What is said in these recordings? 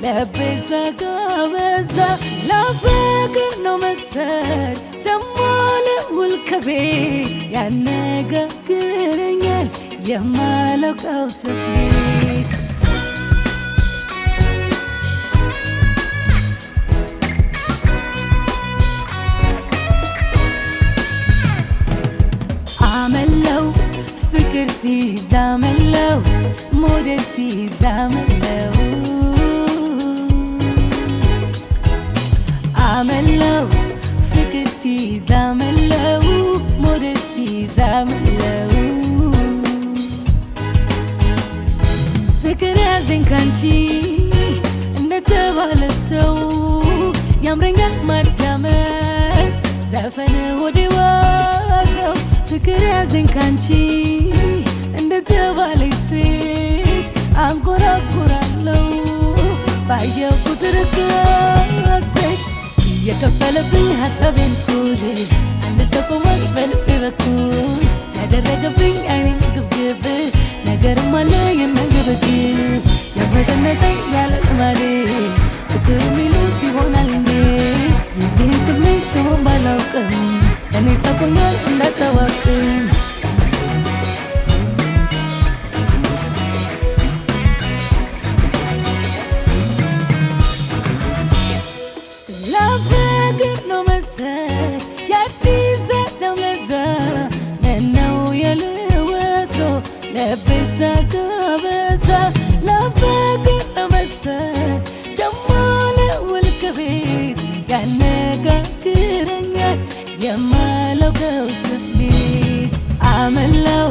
ለቤዛ ጋበዛ ለፍቅር ነው መሰል ደሞ ልውል ከቤት ያነጋግረኛል የማላውቀው ስሜት አመለው ፍቅር ሲዛመለው ሞዴል ሲዛመለው አመለው ፍቅር ሲዛመለው ሞዴል ሲዛመለው ፍቅር ያዘኝ ካንቺ እንደተባለ ሰው ያምረኛል ማዳመጥ ዘፈን ወደ ዋዘው ፍቅር ያዘኝ ካንቺ እንደተባለ ሴት አንጎራጉራለው ባየው ቁጥር ከሴት የከፈለብኝ ሐሳቤን ኩል አንድ ሰው ቆሟል በልቤ በኩል ያደረገብኝ አይኔን ግብግብ ነገርም አለ የሚያንገበግብ ያበጠነጠኝ ያለ ልማዴ ፍቅር የሚሉት ይሆናል እንዴ የዚህን ስሜት ስሙን ባላውቅም እኔ ጠቁኛል እንዳታዋቅም ለፍቅር ነው መሰል የአዲስ ዘዳም ለዛ ምነው የልወትሮ ለቤዛ ጋበዛ ለፍቅር ነው መሰል ደሞ ልውል ከቤት ያነጋግረኛል የማላውቀው ስሜት አመለው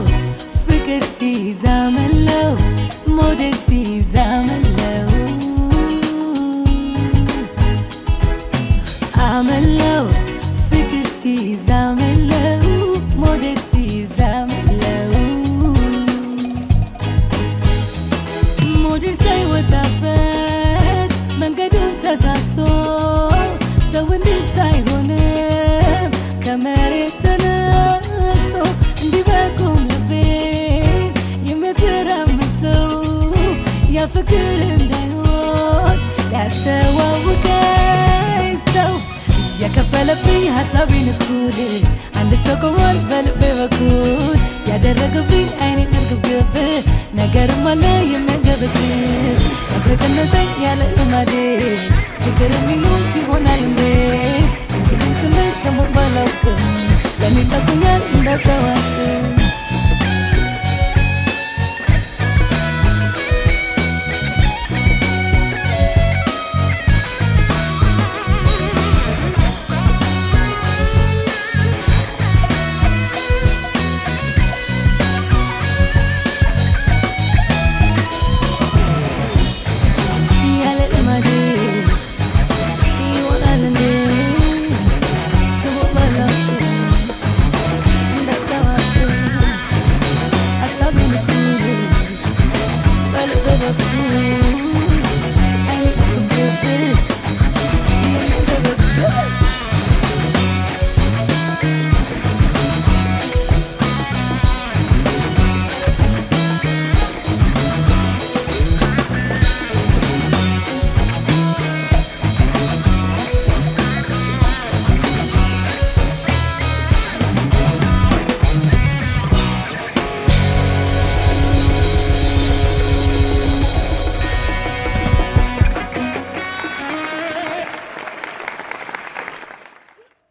ፍቅር ሲዛመለው ሞዴል ሲዛመለው አመለው ፍቅር ሲዛመለው ሞዴል ሲዛመለው ሞዴል ሳይወጣበት መንገዱን ተሳስቶ ሰው እንዲህ ሳይሆንም ከመሬት ተነስቶ እንዲህ በቁም ልቤን የሚያተራምሰው ያ ፍቅር እንዳይሆን ያስተዋውቀኝ ሰው የከፈለብኝ ሐሳቤን እኩል አንድ ሰው ቆሟል በልቤ በኩል ያደረገብኝ አይኔን ግብግብ ነገርም አለ የሚያንገበግብ ያበጠነጠኝ ያለ ልማዴ ፍቅር የሚሉት ይሆናል እንዴ የዚህን ስሜት ስሙን ባላውቅም ለኔ ጠቁኛል እንዳታዋቅም